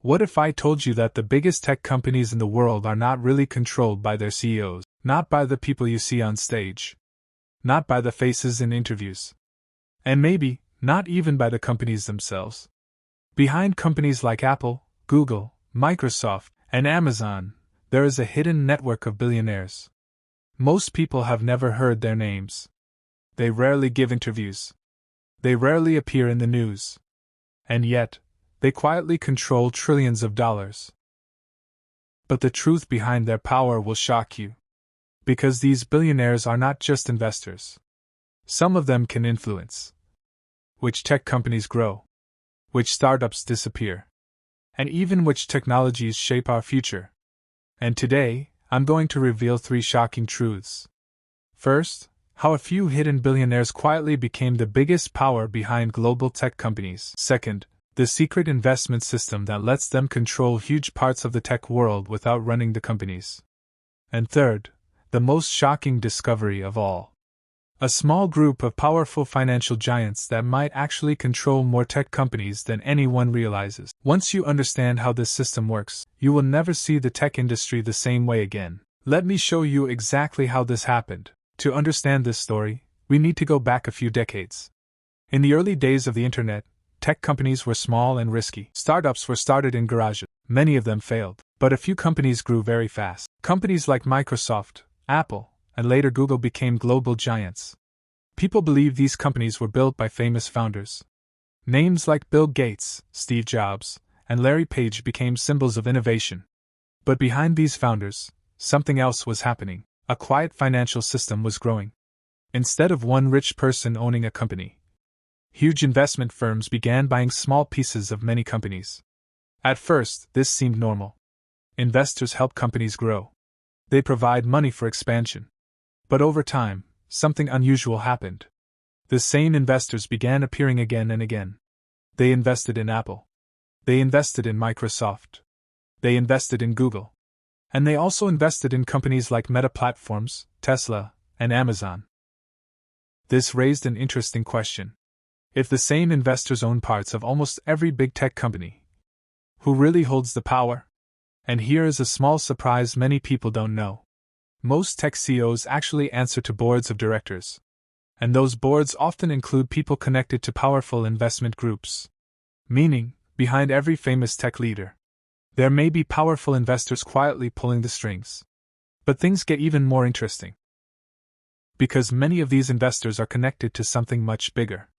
What if I told you that the biggest tech companies in the world are not really controlled by their CEOs, not by the people you see on stage, not by the faces in interviews, and maybe not even by the companies themselves? Behind companies like Apple, Google, Microsoft, and Amazon, there is a hidden network of billionaires. Most people have never heard their names. They rarely give interviews. They rarely appear in the news. And yet, they quietly control trillions of dollars. But the truth behind their power will shock you. Because these billionaires are not just investors. Some of them can influence which tech companies grow, which startups disappear, and even which technologies shape our future. And today, I'm going to reveal 3 shocking truths. First, how a few hidden billionaires quietly became the biggest power behind global tech companies. Second, the secret investment system that lets them control huge parts of the tech world without running the companies. And third, the most shocking discovery of all. A small group of powerful financial giants that might actually control more tech companies than anyone realizes. Once you understand how this system works, you will never see the tech industry the same way again. Let me show you exactly how this happened. To understand this story, we need to go back a few decades. In the early days of the internet, tech companies were small and risky. Startups were started in garages. Many of them failed, but a few companies grew very fast. Companies like Microsoft, Apple, and later Google became global giants. People believe these companies were built by famous founders. Names like Bill Gates, Steve Jobs, and Larry Page became symbols of innovation. But behind these founders, something else was happening. A quiet financial system was growing. Instead of one rich person owning a company, huge investment firms began buying small pieces of many companies. At first, this seemed normal. Investors help companies grow. They provide money for expansion. But over time, something unusual happened. The same investors began appearing again and again. They invested in Apple. They invested in Microsoft. They invested in Google. And they also invested in companies like Meta Platforms, Tesla, and Amazon. This raised an interesting question. If the same investors own parts of almost every big tech company, who really holds the power? And here is a small surprise many people don't know. Most tech CEOs actually answer to boards of directors. And those boards often include people connected to powerful investment groups. Meaning, behind every famous tech leader, there may be powerful investors quietly pulling the strings. But things get even more interesting. Because many of these investors are connected to something much bigger.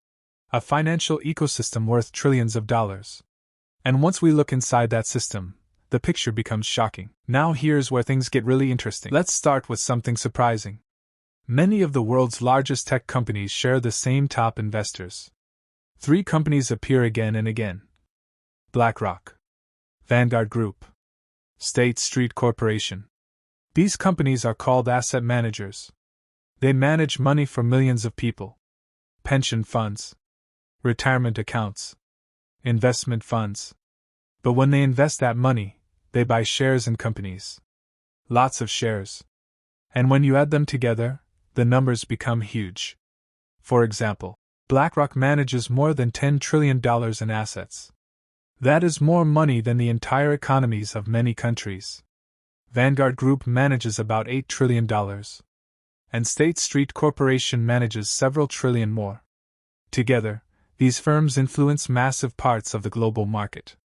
A financial ecosystem worth trillions of dollars. And once we look inside that system, the picture becomes shocking. Now here's where things get really interesting. Let's start with something surprising. Many of the world's largest tech companies share the same top investors. 3 companies appear again and again. BlackRock, Vanguard Group, State Street Corporation. These companies are called asset managers. They manage money for millions of people. Pension funds, retirement accounts, investment funds. But when they invest that money, they buy shares in companies. Lots of shares. And when you add them together, the numbers become huge. For example, BlackRock manages more than $10 trillion in assets. That is more money than the entire economies of many countries. Vanguard Group manages about $8 trillion. And State Street Corporation manages several trillion more. Together, these firms influence massive parts of the global market.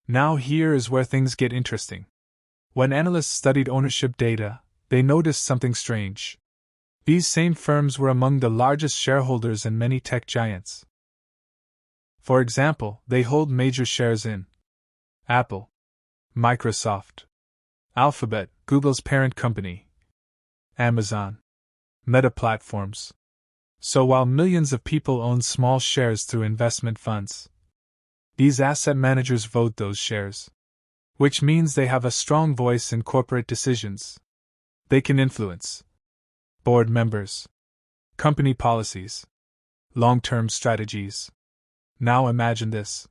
Now here is where things get interesting. When analysts studied ownership data, they noticed something strange. These same firms were among the largest shareholders in many tech giants. For example, they hold major shares in Apple, Microsoft, Alphabet, Google's parent company, Amazon, Meta Platforms. So while millions of people own small shares through investment funds, these asset managers vote those shares. Which means they have a strong voice in corporate decisions. They can influence board members, company policies, long-term strategies. Now imagine this.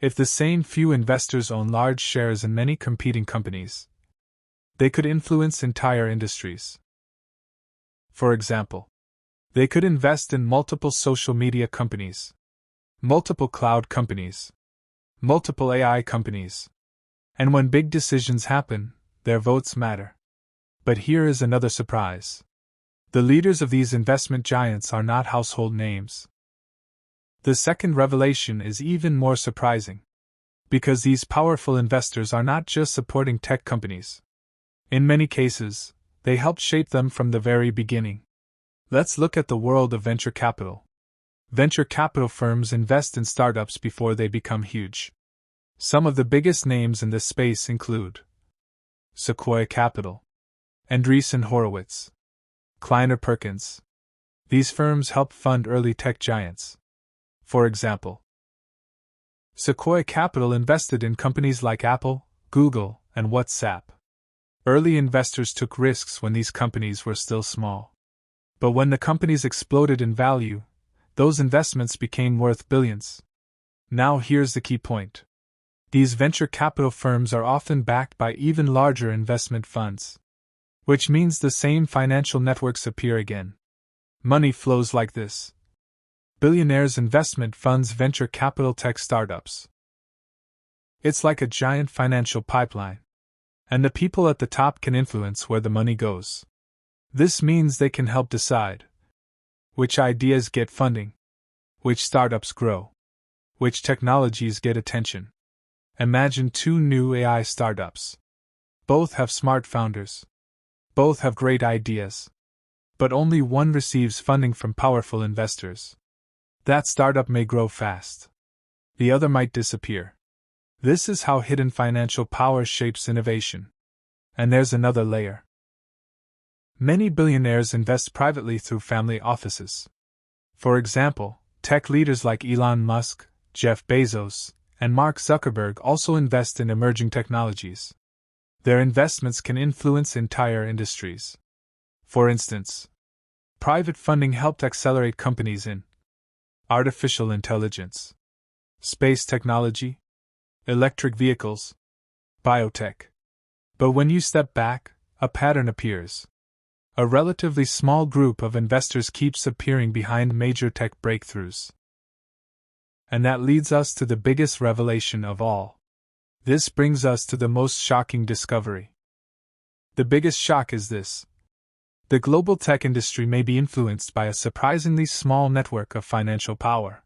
If the same few investors own large shares in many competing companies, they could influence entire industries. For example, they could invest in multiple social media companies, multiple cloud companies, multiple AI companies, And when big decisions happen, their votes matter. But here is another surprise. The leaders of these investment giants are not household names. The second revelation is even more surprising. Because these powerful investors are not just supporting tech companies. In many cases, they helped shape them from the very beginning. Let's look at the world of venture capital. Venture capital firms invest in startups before they become huge. Some of the biggest names in this space include Sequoia Capital, Andreessen Horowitz, Kleiner Perkins. These firms help fund early tech giants. For example, Sequoia Capital invested in companies like Apple, Google, and WhatsApp. Early investors took risks when these companies were still small. But when the companies exploded in value, those investments became worth billions. Now here's the key point. These venture capital firms are often backed by even larger investment funds. Which means the same financial networks appear again. Money flows like this. Billionaires investment funds venture capital tech startups. It's like a giant financial pipeline. And the people at the top can influence where the money goes. This means they can help decide which ideas get funding, which startups grow, which technologies get attention. Imagine two new AI startups. Both have smart founders. Both have great ideas. But only one receives funding from powerful investors. That startup may grow fast. The other might disappear. This is how hidden financial power shapes innovation. And there's another layer. Many billionaires invest privately through family offices. For example, tech leaders like Elon Musk, Jeff Bezos, and Mark Zuckerberg also invest in emerging technologies. Their investments can influence entire industries. For instance, private funding helped accelerate companies in artificial intelligence, space technology, electric vehicles, biotech. But when you step back, a pattern appears. A relatively small group of investors keeps appearing behind major tech breakthroughs. And that leads us to the biggest revelation of all. This brings us to the most shocking discovery. The biggest shock is this. The global tech industry may be influenced by a surprisingly small network of financial power.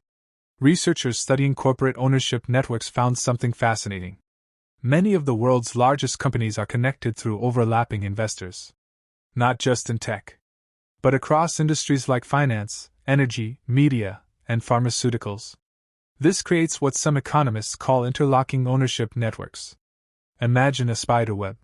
Researchers studying corporate ownership networks found something fascinating. Many of the world's largest companies are connected through overlapping investors. Not just in tech, but across industries like finance, energy, media, and pharmaceuticals. This creates what some economists call interlocking ownership networks. Imagine a spiderweb.